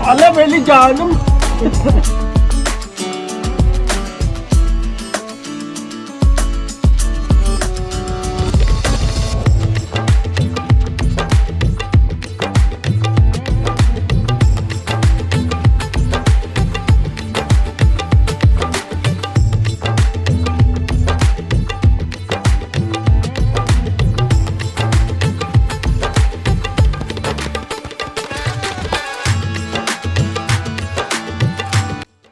अल्लाह मेरी जानम।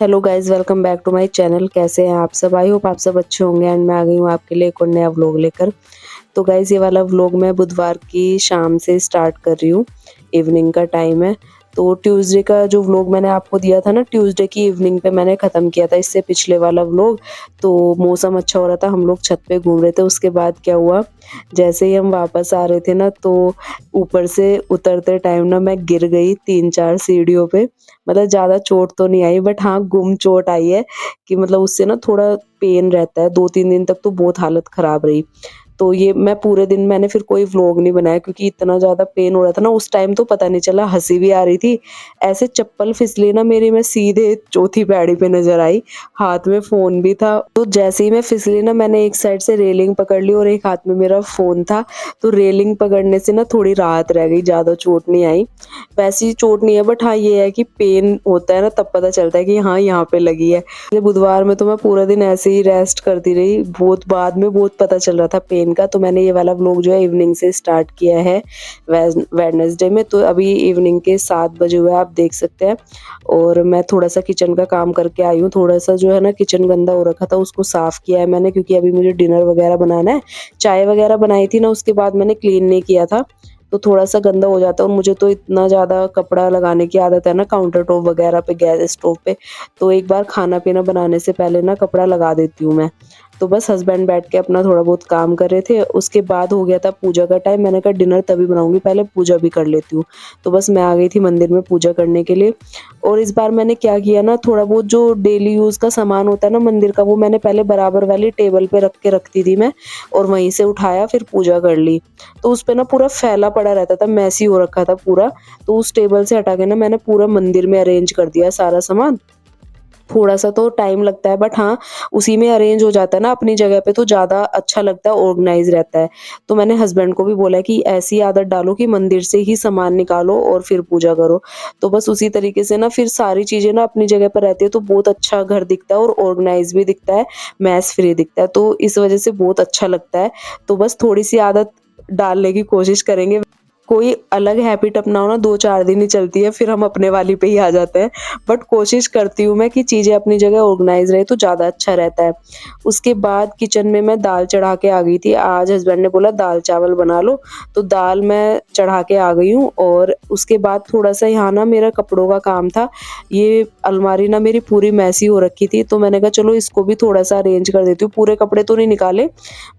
Hello guys, welcome back to my channel. कैसे हैं आप सब? आई होप आप सब अच्छे होंगे। एंड मैं आ गई हूँ आपके लिए एक और नया व्लॉग लेकर। तो गाइज ये वाला व्लॉग मैं बुधवार की शाम से स्टार्ट कर रही हूँ। इवनिंग का टाइम है। तो ट्यूसडे का जो व्लॉग मैंने आपको दिया था ना, ट्यूसडे की इवनिंग पे मैंने ख़त्म किया था इससे पिछले वाला व्लॉग। तो मौसम अच्छा हो रहा था, हम लोग छत पे घूम रहे थे। उसके बाद क्या हुआ, जैसे ही हम वापस आ रहे थे ना, तो ऊपर से उतरते टाइम ना मैं गिर गई 3-4 सीढ़ियों पे। मतलब ज़्यादा चोट तो नहीं आई, बट हाँ गुम चोट आई है कि मतलब उससे ना थोड़ा पेन रहता है। 2-3 दिन तक तो बहुत हालत ख़राब रही। तो ये मैं पूरे दिन मैंने फिर कोई व्लॉग नहीं बनाया क्योंकि इतना ज़्यादा पेन हो रहा था ना उस टाइम, तो पता नहीं चला, हँसी भी आ रही थी। ऐसे चप्पल फिसली ना मेरी, मैं सीधे चौथी पैड़ी पे नज़र आई। हाथ में फ़ोन भी था। तो जैसे ही मैं फिसली ना, मैंने एक साइड से रेलिंग पकड़ ली और एक हाथ में मेरा फ़ोन था। तो रेलिंग पकड़ने से ना थोड़ी राहत रह गई, ज़्यादा चोट नहीं आई। वैसी चोट नहीं है, बट हाँ ये है कि पेन होता है ना, तब पता चलता है कि हाँ यहाँ पे लगी है। बुधवार में तो मैं पूरा दिन ऐसे ही रेस्ट करती रही। बहुत बाद में बहुत पता चल रहा था पेन का। तो मैंने ये वाला व्लॉग जो है इवनिंग से स्टार्ट किया है वेडनेसडे में। तो अभी इवनिंग के 7 बजे हुए, आप देख सकते हैं। और मैं थोड़ा सा किचन का काम करके आई हूँ। थोड़ा सा जो है ना किचन गंदा हो रखा था, उसको साफ किया है मैंने, क्योंकि अभी मुझे डिनर वगैरह बनाना है। चाय वगैरह बनाई थी ना, उसके बाद मैंने क्लीन नहीं किया था। तो थोड़ा सा गंदा हो जाता है। और मुझे तो इतना ज़्यादा कपड़ा लगाने की आदत है ना काउंटर टॉप वगैरह पे, गैस स्टोव पे। तो एक बार खाना पीना बनाने से पहले ना कपड़ा लगा देती हूँ मैं। तो बस हस्बैंड बैठ के अपना थोड़ा बहुत काम कर रहे थे। उसके बाद हो गया था पूजा का टाइम। मैंने कहा डिनर तभी बनाऊंगी, पहले पूजा भी कर लेती हूँ। तो बस मैं आ गई थी मंदिर में पूजा करने के लिए। और इस बार मैंने क्या किया ना, थोड़ा बहुत जो डेली यूज़ का सामान होता है ना मंदिर का, वो मैंने पहले बराबर वाली टेबल पे रख के रखती थी मैं। और वहीं से उठाया, फिर पूजा कर ली। तो उस पे ना पूरा फैला पड़ा रहता था, मैसी हो रखा था पूरा। तो उस टेबल से हटा के ना मैंने पूरा मंदिर में अरेंज कर दिया सारा सामान। थोड़ा सा तो टाइम लगता है, बट हाँ उसी में अरेंज हो जाता है ना अपनी जगह पे, तो ज़्यादा अच्छा लगता है, ऑर्गेनाइज रहता है। तो मैंने हस्बैंड को भी बोला कि ऐसी आदत डालो कि मंदिर से ही सामान निकालो और फिर पूजा करो। तो बस उसी तरीके से ना फिर सारी चीज़ें ना अपनी जगह पर रहती है, तो बहुत अच्छा घर दिखता है और ऑर्गेनाइज भी दिखता है, मैस फ्री दिखता है। तो इस वजह से बहुत अच्छा लगता है। तो बस थोड़ी सी आदत डालने की कोशिश करेंगे। कोई अलग हैबिट अपनाओ ना, 2-4 दिन ही चलती है, फिर हम अपने वाली पे ही आ जाते हैं। बट कोशिश करती हूँ मैं कि चीज़ें अपनी जगह ऑर्गेनाइज रहे, तो ज़्यादा अच्छा रहता है। उसके बाद किचन में मैं दाल चढ़ा के आ गई थी। आज हस्बैंड ने बोला दाल चावल बना लो, तो दाल मैं चढ़ा के आ गई हूँ। और उसके बाद थोड़ा सा यहाँ ना मेरा कपड़ों का काम था। ये अलमारी ना मेरी पूरी मैसी हो रखी थी, तो मैंने कहा चलो इसको भी थोड़ा सा अरेंज कर देती हूँ। पूरे कपड़े तो नहीं निकाले,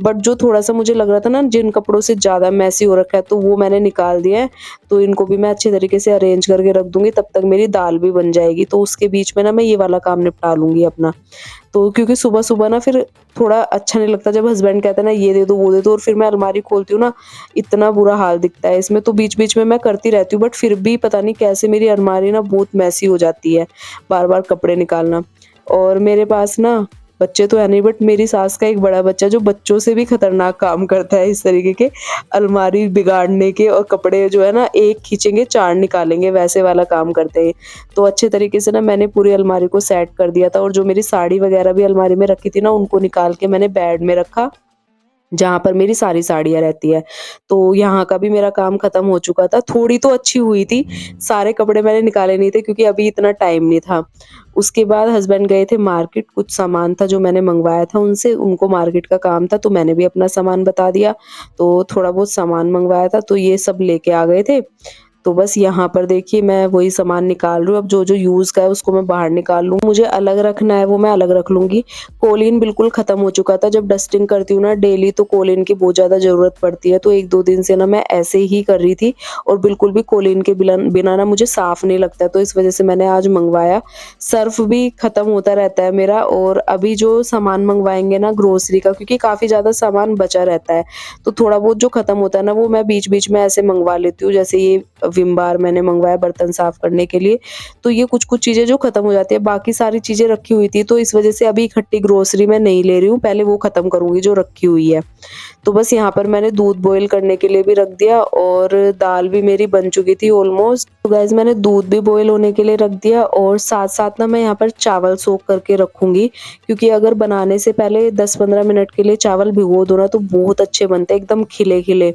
बट जो थोड़ा सा मुझे लग रहा था ना जिन कपड़ों से ज़्यादा मैसी हो रखा है, तो वो मैंने निकाल दिया है। तो इनको भी मैं अच्छे तरीके से अरेंज करके रख दूंगी, तब तक मेरी दाल भी बन जाएगी। तो उसके बीच में ना मैं ये वाला काम निपटा लूंगी अपना। तो क्योंकि सुबह सुबह ना फिर थोड़ा अच्छा नहीं लगता जब हस्बैंड कहते हैं ना ये दे दो वो दे दो, और फिर मैं अलमारी खोलती हूँ ना, इतना बुरा हाल दिखता है इसमें। तो बीच बीच में मैं करती रहती हूँ, बट फिर भी पता नहीं कैसे मेरी अलमारी ना बहुत मैसी हो जाती है, बार बार कपड़े निकालना। और मेरे पास ना बच्चे तो है नहीं, बट मेरी सास का एक बड़ा बच्चा जो बच्चों से भी खतरनाक काम करता है इस तरीके के, अलमारी बिगाड़ने के। और कपड़े जो है ना एक खींचेंगे 4 निकालेंगे, वैसे वाला काम करते हैं। तो अच्छे तरीके से ना मैंने पूरी अलमारी को सेट कर दिया था। और जो मेरी साड़ी वगैरह भी अलमारी में रखी थी ना, उनको निकाल के मैंने बेड में रखा, जहाँ पर मेरी सारी साड़ियाँ रहती है। तो यहाँ का भी मेरा काम खत्म हो चुका था। थोड़ी तो अच्छी हुई थी, सारे कपड़े मैंने निकाले नहीं थे क्योंकि अभी इतना टाइम नहीं था। उसके बाद हस्बैंड गए थे मार्केट, कुछ सामान था जो मैंने मंगवाया था उनसे, उनको मार्केट का काम था, तो मैंने भी अपना सामान बता दिया। तो थोड़ा बहुत सामान मंगवाया था, तो ये सब लेके आ गए थे। तो बस यहाँ पर देखिए मैं वही सामान निकाल रही हूँ। अब जो जो यूज़ का है उसको मैं बाहर निकाल लूँ, मुझे अलग रखना है वो मैं अलग रख लूँगी। कोलिन बिल्कुल ख़त्म हो चुका था। जब डस्टिंग करती हूँ ना डेली, तो कोलिन की बहुत ज़्यादा ज़रूरत पड़ती है। तो 1-2 दिन से ना मैं ऐसे ही कर रही थी, और बिल्कुल भी कोलिन के बिना ना मुझे साफ़ नहीं लगता। तो इस वजह से मैंने आज मंगवाया। सर्फ भी ख़त्म होता रहता है मेरा। और अभी जो सामान मंगवाएंगे ना ग्रोसरी का, क्योंकि काफ़ी ज़्यादा सामान बचा रहता है, तो थोड़ा बहुत जो ख़त्म होता है ना वो मैं बीच बीच में ऐसे मंगवा लेती हूँ। जैसे ये विम बार मैंने मंगवाया बर्तन साफ करने के लिए। तो ये कुछ-कुछ चीज़ें जो ख़त्म हो जाती है, बाकी सारी चीज़ें रखी हुई थी, तो इस वज़ह से अभी इकट्ठी ग्रोसरी मैं नहीं ले रही हूँ, पहले वो ख़त्म करूँगी जो रखी हुई है। तो बस यहाँ पर मैंने दूध बॉयल करने के लिए भी रख दिया और दाल भी मेरी बन चुकी थी ऑलमोस्ट। तो गाइज़ मैंने दूध भी बॉयल होने के लिए रख दिया और साथ-साथ ना मैं यहाँ पर चावल सोक करके रखूँगी, क्योंकि अगर बनाने से पहले 10-15 मिनट के लिए चावल भिगो दो ना तो बहुत अच्छे बनते हैं, एकदम खिले-खिले।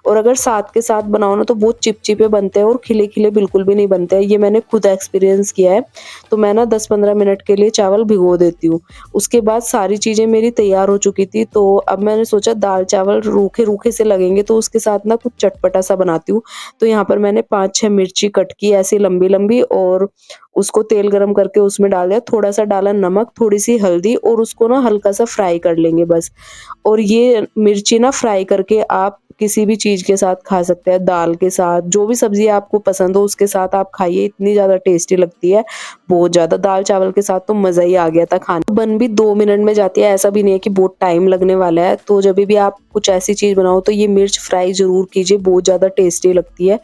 और अगर साथ के साथ बनाओ ना तो बहुत चिपचिपे बनते हैं और खिले-खिले बिल्कुल भी नहीं बनते हैं, ये मैंने खुद एक्सपीरियंस किया है। तो मैं ना 10-15 मिनट के लिए चावल भिगो देती हूँ। उसके बाद सारी चीज़ें मेरी तैयार हो चुकी थी, तो अब मैंने सोचा दाल चावल रूखे-रूखे से लगेंगे तो उसके साथ ना कुछ चटपटा सा बनाती हूँ। तो यहाँ पर मैंने 5-6 मिर्ची कट की ऐसी लंबी-लंबी और उसको तेल गरम करके उसमें डाल दिया, थोड़ा-सा डाला नमक, थोड़ी-सी हल्दी और उसको ना हल्का-सा फ्राई कर लेंगे बस। और ये मिर्ची ना फ्राई करके आप किसी भी चीज़ के साथ खा सकते हैं, दाल के साथ, जो भी सब्ज़ी आपको पसंद हो उसके साथ आप खाइए, इतनी ज़्यादा टेस्टी लगती है, बहुत ज़्यादा। दाल-चावल के साथ तो मज़ा ही आ गया था खाने। बन भी 2 मिनट में जाती है, ऐसा भी नहीं है कि बहुत टाइम लगने वाला है। तो जभी भी आप कुछ ऐसी चीज़ बनाओ तो ये मिर्च फ्राई ज़रूर कीजिए, बहुत ज़्यादा टेस्टी लगती है।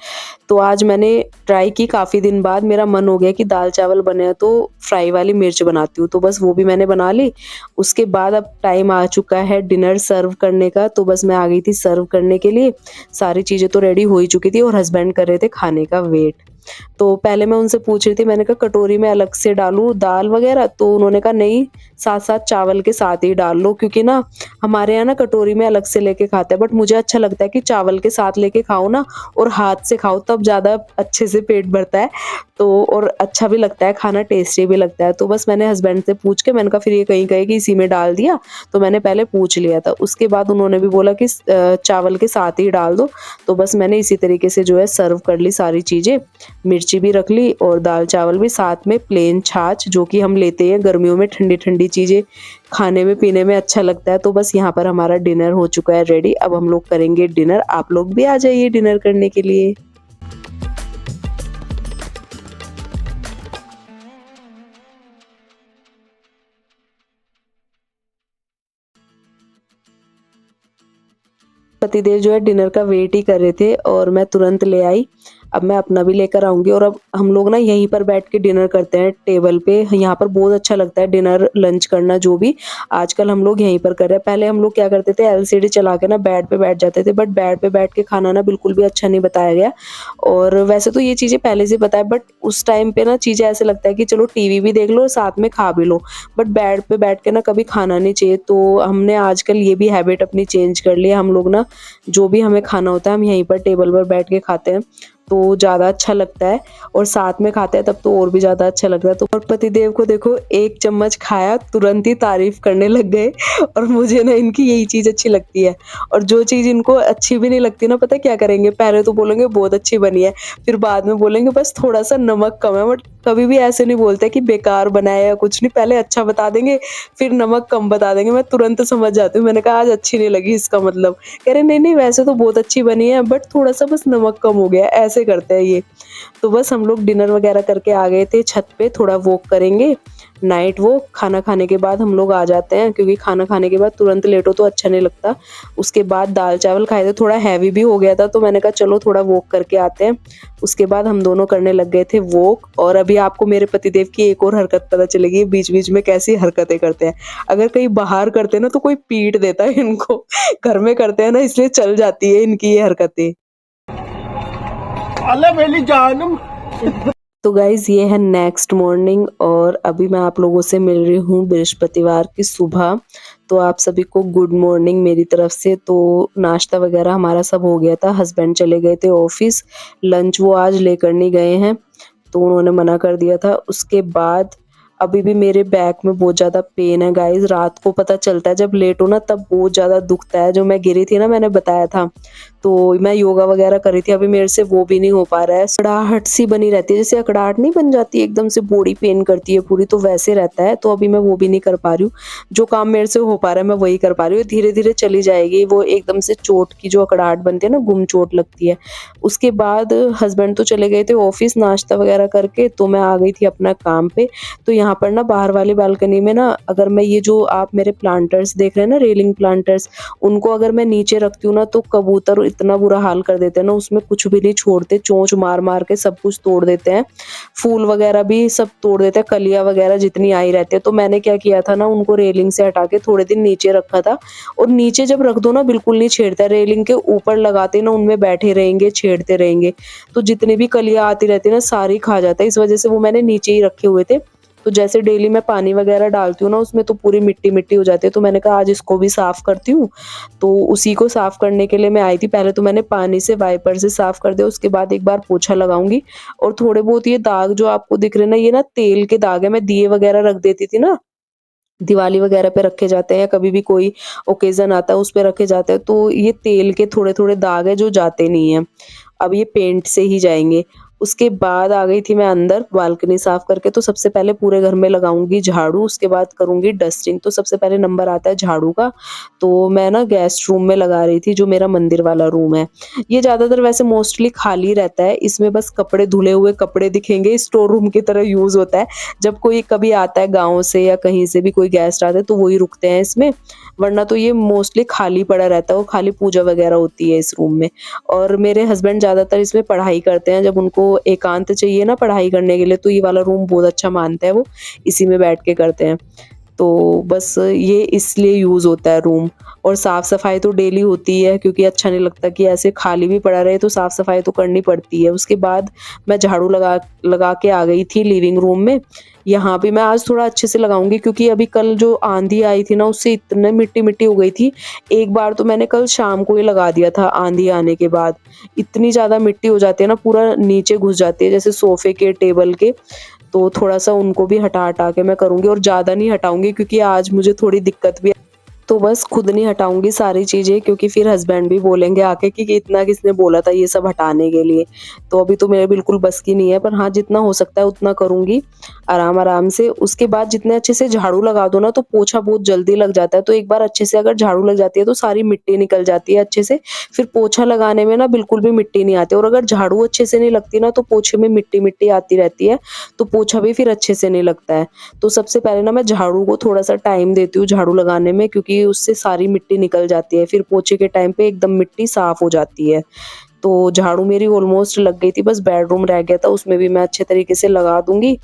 तो आज मैंने ट्राई की, काफ़ी दिन बाद मेरा मन हो गया कि दाल-चावल बने हैं तो फ्राई वाली मिर्च बनाती हूँ, तो बस वो भी मैंने बना ली। उसके बाद अब टाइम आ चुका है डिनर सर्व करने का, तो बस मैं आ गई थी सर्व करने के लिए। सारी चीज़ें तो रेडी हो ही चुकी थी और हस्बैंड कर रहे थे खाने का वेट। तो पहले मैं उनसे पूछ रही थी, मैंने कहा कटोरी में अलग से डालूँ दाल वगैरह? तो उन्होंने कहा नहीं, साथ-साथ चावल के साथ ही डाल लो, क्योंकि ना हमारे यहाँ ना कटोरी में अलग से लेके खाते हैं, बट मुझे अच्छा लगता है कि चावल के साथ लेके खाओ ना और हाथ से खाओ, तब ज़्यादा अच्छे से पेट भरता है। तो और अच्छा भी लगता है खाना, टेस्टी भी लगता है। तो बस मैंने हस्बैंड से पूछ के, मैंने कहा फिर ये कहीं कहे कि इसी में डाल दिया, तो मैंने पहले पूछ लिया था। उसके बाद उन्होंने भी बोला कि चावल के साथ ही डाल दो। तो बस मैंने इसी तरीके से जो है सर्व कर ली सारी चीज़ें। मिर्ची भी रख ली और दाल-चावल भी, साथ में प्लेन छाछ जो कि हम लेते हैं गर्मियों में, ठंडी-ठंडी चीज़ें खाने में पीने में अच्छा लगता है। तो बस यहाँ पर हमारा डिनर हो चुका है रेडी। अब हम लोग करेंगे डिनर। आप लोग भी आ जाइए डिनर करने के लिए। पतिदेव जो है डिनर का वेट ही कर रहे थे और मैं तुरंत ले आई। अब मैं अपना भी लेकर आऊँगी और अब हम लोग ना यहीं पर बैठ के डिनर करते हैं टेबल पे। यहाँ पर बहुत अच्छा लगता है डिनर, लंच करना जो भी। आजकल हम लोग यहीं पर कर रहे हैं। पहले हम लोग क्या करते थे, एलसीडी चला के ना बेड पे बैठ जाते थे, बट बेड पे बैठ के खाना ना बिल्कुल भी अच्छा नहीं बताया गया। और वैसे तो ये चीज़ें पहले से पता है, बट उस टाइम पे ना चीज़ें ऐसे लगता है कि चलो टीवी भी देख लो और साथ में खा भी लो, बट बेड पे बैठ के ना कभी खाना नहीं चाहिए। तो हमने आजकल ये भी हैबिट अपनी चेंज कर ली है। हम लोग ना जो भी हमें खाना होता है हम यहीं पर टेबल पर बैठ के खाते हैं, तो ज़्यादा अच्छा लगता है और साथ में खाते हैं तब तो और भी ज़्यादा अच्छा लगता है। तो और पतिदेव को देखो, एक चम्मच खाया तुरंत ही तारीफ करने लग गए और मुझे ना इनकी यही चीज़ अच्छी लगती है। और जो चीज़ इनको अच्छी भी नहीं लगती ना, पता है क्या करेंगे, पहले तो बोलेंगे बहुत अच्छी बनी है, फिर बाद में बोलेंगे बस थोड़ा-सा नमक कम है। बट कभी भी ऐसे नहीं बोलते कि बेकार बना है या कुछ नहीं, पहले अच्छा बता देंगे फिर नमक कम बता देंगे। मैं तुरंत समझ जाती हूँ, मैंने कहा आज अच्छी नहीं लगी इसका मतलब। कह रहे नहीं-नहीं वैसे तो बहुत अच्छी बनी है, बट थोड़ा-सा बस नमक कम हो गया है, ऐसे करते हैं ये। तो बस हम लोग डिनर वगैरह करके आ गए थे छत पे, थोड़ा वॉक करेंगे, नाइट वॉक। खाना खाने के बाद हम लोग आ जाते हैं, क्योंकि खाना खाने के बाद तुरंत लेटो तो अच्छा नहीं लगता। उसके बाद दाल चावल खाए थे, थोड़ा हैवी भी हो गया था, तो मैंने कहा चलो थोड़ा वॉक करके आते हैं। उसके बाद हम दोनों करने लग गए थे वॉक। और अभी आपको मेरे पतिदेव की एक और हरकत पता चलेगी, बीच-बीच में कैसी हरकतें करते हैं। अगर कहीं बाहर करते हैं ना तो कोई पीट देता है इनको, घर में करते हैं ना इसलिए चल जाती है इनकी ये हरकतें। अल्लाह मेरी जानम। तो गाइज़ ये है नेक्स्ट मॉर्निंग और अभी मैं आप लोगों से मिल रही हूँ बृहस्पतिवार की सुबह। तो आप सभी को गुड मॉर्निंग मेरी तरफ से। तो नाश्ता वगैरह हमारा सब हो गया था, हस्बैंड चले गए थे ऑफिस, लंच वो आज लेकर नहीं गए हैं, तो उन्होंने मना कर दिया था। उसके बाद अभी भी मेरे बैक में बहुत ज़्यादा पेन है गाइज़, रात को पता चलता है जब लेट हो ना तब बहुत ज़्यादा दुखता है। जो मैं गिरी थी ना, मैंने बताया था, तो मैं योगा वगैरह कर रही थी, अभी मेरे से वो भी नहीं हो पा रहा है। अकड़ाहट सी बनी रहती है, जैसे अकड़ाहट नहीं बन जाती एकदम से बॉडी पेन करती है पूरी, तो वैसे रहता है। तो अभी मैं वो भी नहीं कर पा रही हूँ, जो काम मेरे से हो पा रहा है मैं वही कर पा रही हूँ। धीरे धीरे चली जाएगी वो, एकदम से चोट की जो अकड़ाहट बनती है ना, गुम चोट लगती है। उसके बाद हस्बैंड तो चले गए थे ऑफिस नाश्ता वगैरह करके, तो मैं आ गई थी अपना काम पे। तो यहाँ यहाँ पर ना बाहर वाली बालकनी में ना, अगर मैं ये जो आप मेरे प्लांटर्स देख रहे हैं ना, रेलिंग प्लांटर्स, उनको अगर मैं नीचे रखती हूँ ना तो कबूतर इतना बुरा हाल कर देते हैं ना, उसमें कुछ भी नहीं छोड़ते, चोंच मार मार के सब कुछ तोड़ देते हैं। फूल वगैरह भी सब तोड़ देते हैं, कलियां वगैरह जितनी आई रहती है। तो मैंने क्या किया था ना, उनको रेलिंग से हटा के थोड़े दिन नीचे रखा था। और नीचे जब रख दो ना, बिल्कुल नहीं छेड़ता, रेलिंग के ऊपर लगाते ना, उनमें बैठे रहेंगे, छेड़ते रहेंगे, तो जितनी भी कलियां आती रहती है ना, सारी खा जाता है। इस वजह से वो मैंने नीचे ही रखे हुए थे। तो जैसे डेली मैं पानी वगैरह डालती हूँ ना उसमें, तो पूरी मिट्टी मिट्टी हो जाती है। तो मैंने कहा आज इसको भी साफ करती हूँ। तो उसी को साफ करने के लिए मैं आई थी। पहले तो मैंने पानी से वाइपर से साफ कर दिया, उसके बाद एक बार पोछा लगाऊंगी। और थोड़े बहुत ये दाग जो आपको दिख रहे हैं ना, ये ना तेल के दाग है। मैं दिए वगैरह रख देती थी ना, दिवाली वगैरह पे रखे जाते हैं, या कभी भी कोई ओकेजन आता है उस पे रखे जाते हैं, तो ये तेल के थोड़े थोड़े दाग है जो जाते नहीं है। अब ये पेंट से ही जाएंगे। उसके बाद आ गई थी मैं अंदर बालकनी साफ करके। तो सबसे पहले पूरे घर में लगाऊंगी झाड़ू, उसके बाद करूंगी डस्टिंग। तो सबसे पहले नंबर आता है झाड़ू का। तो मैं ना गेस्ट रूम में लगा रही थी, जो मेरा मंदिर वाला रूम है। ये ज्यादातर वैसे मोस्टली खाली रहता है, इसमें बस कपड़े, धुले हुए कपड़े दिखेंगे, स्टोर रूम की तरह यूज होता है। जब कोई कभी आता है गाँव से या कहीं से भी कोई गेस्ट आते हैं तो वही रुकते हैं इसमें, वरना तो ये मोस्टली खाली पड़ा रहता है, और खाली पूजा वगैरह होती है इस रूम में। और मेरे हस्बैंड ज़्यादातर इसमें पढ़ाई करते हैं, जब उनको एकांत चाहिए ना पढ़ाई करने के लिए, तो ये वाला रूम बहुत अच्छा मानते हैं वो, इसी में बैठ के करते हैं। तो बस ये इसलिए यूज़ होता है रूम। और साफ़ सफाई तो डेली होती है, क्योंकि अच्छा नहीं लगता कि ऐसे खाली भी पड़ा रहे, तो साफ़ सफाई तो करनी पड़ती है। उसके बाद मैं झाड़ू लगा लगा के आ गई थी लिविंग रूम में। यहाँ भी मैं आज थोड़ा अच्छे से लगाऊंगी, क्योंकि अभी कल जो आंधी आई थी ना, उससे इतने मिट्टी मिट्टी हो गई थी। एक बार तो मैंने कल शाम को ही लगा दिया था, आंधी आने के बाद। इतनी ज़्यादा मिट्टी हो जाती है ना, पूरा नीचे घुस जाती है, जैसे सोफे के, टेबल के। तो थोड़ा-सा उनको भी हटा-हटा के मैं करूँगी, और ज़्यादा नहीं हटाऊँगी, क्योंकि आज मुझे थोड़ी दिक्कत भी, तो बस खुद नहीं हटाऊँगी सारी चीज़ें, क्योंकि फिर हस्बैंड भी बोलेंगे आके कि इतना किसने बोला था ये सब हटाने के लिए। तो अभी तो मेरे बिल्कुल बस की नहीं है, पर हाँ, जितना हो सकता है उतना करूँगी, आराम-आराम से। उसके बाद जितने अच्छे से झाड़ू लगा दो ना, तो पोछा बहुत जल्दी लग जाता है। तो एक बार अच्छे से अगर झाड़ू लग जाती है तो सारी मिट्टी निकल जाती है अच्छे से, फिर पोछा लगाने में ना बिल्कुल भी मिट्टी नहीं आती। और अगर झाड़ू अच्छे से नहीं लगती ना, तो पोछे में मिट्टी-मिट्टी आती रहती है, तो पोछा भी फिर अच्छे से नहीं लगता है। तो सबसे पहले ना मैं झाड़ू को थोड़ा-सा टाइम देती हूँ झाड़ू लगाने में, क्योंकि उससे सारी मिट्टी निकल जाती है। फिर पोछे के टाइम पे एकदम मिट्टी साफ हो जाती है। तो झाड़ू मेरी ऑलमोस्ट लग गई थी, बस बेडरूम रह गया था, उसमें भी मैं अच्छे तरीके से लगा दूँगी।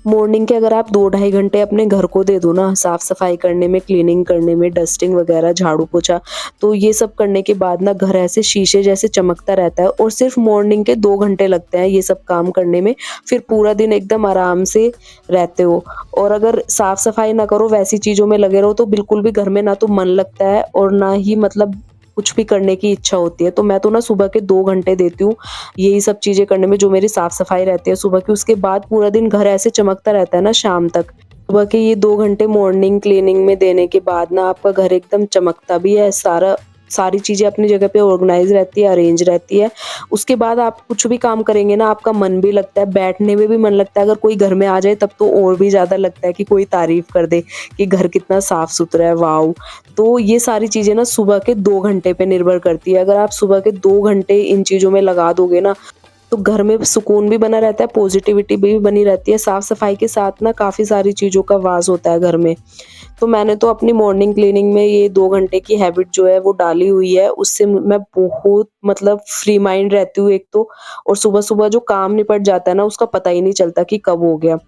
मॉर्निंग के अगर आप 2 ढाई घंटे अपने घर को दे दो ना, साफ-सफाई करने में, क्लीनिंग करने में, डस्टिंग वगैरह, झाड़ू-पोछा, तो ये सब करने के बाद ना घर ऐसे शीशे जैसे चमकता रहता है। और सिर्फ मॉर्निंग के 2 घंटे लगते हैं ये सब काम करने में, फिर पूरा दिन एकदम आराम से रहते हो। और अगर साफ-सफाई ना करो, वैसी चीज़ों में लगे रहो, तो बिल्कुल भी घर में ना तो मन लगता है, और ना ही मतलब कुछ भी करने की इच्छा होती है। तो मैं तो ना सुबह के 2 घंटे देती हूँ यही सब चीज़ें करने में, जो मेरी साफ-सफाई रहती है सुबह की। उसके बाद पूरा दिन घर ऐसे चमकता रहता है ना शाम तक। सुबह के ये 2 घंटे मॉर्निंग क्लीनिंग में देने के बाद ना आपका घर एकदम चमकता भी है, सारी चीज़ें अपनी जगह पे ऑर्गनाइज़ रहती है, अरेंज रहती है। उसके बाद आप कुछ भी काम करेंगे ना, आपका मन भी लगता है, बैठने में भी मन लगता है। अगर कोई घर में आ जाए तब तो और भी ज़्यादा लगता है कि कोई तारीफ़ कर दे कि घर कितना साफ-सुथरा है, वॉव! तो ये सारी चीज़ें ना सुबह के 2 घंटे पे निर्भर करती है। अगर आप सुबह के 2 घंटे इन चीज़ों में लगा दोगे ना, तो घर में सुकून भी बना रहता है, पॉजिटिविटी भी बनी रहती है। साफ-सफाई के साथ ना काफ़ी सारी चीज़ों का वास होता है घर में। तो मैंने तो अपनी मॉर्निंग क्लीनिंग में ये 2 घंटे की हैबिट जो है वो डाली हुई है। उससे मैं बहुत मतलब फ्री माइंड रहती हूँ एक तो, और सुबह-सुबह जो काम निपट जाता है ना, उसका पता ही नहीं चलता कि कब हो गया।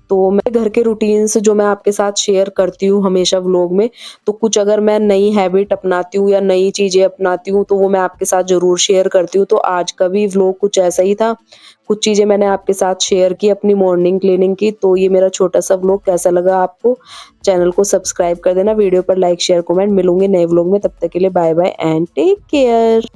तो मैं घर के रूटीन्स जो मैं आपके साथ शेयर करती हूँ हमेशा व्लॉग में, तो कुछ अगर मैं नई हैबिट अपनाती हूँ या नई चीज़ें अपनाती हूँ, तो वो मैं आपके साथ ज़रूर शेयर करती हूँ। तो आज का भी व्लॉग कुछ ऐसा ही था। कुछ चीज़ें मैंने आपके साथ शेयर की अपनी मॉर्निंग क्लीनिंग की। तो ये मेरा छोटा-सा व्लॉग कैसा लगा आपको? चैनल को सब्सक्राइब कर देना, वीडियो पर लाइक, शेयर, कमेंट। मिलूँगी नए व्लॉग में, तब तक के लिए bye bye and take care.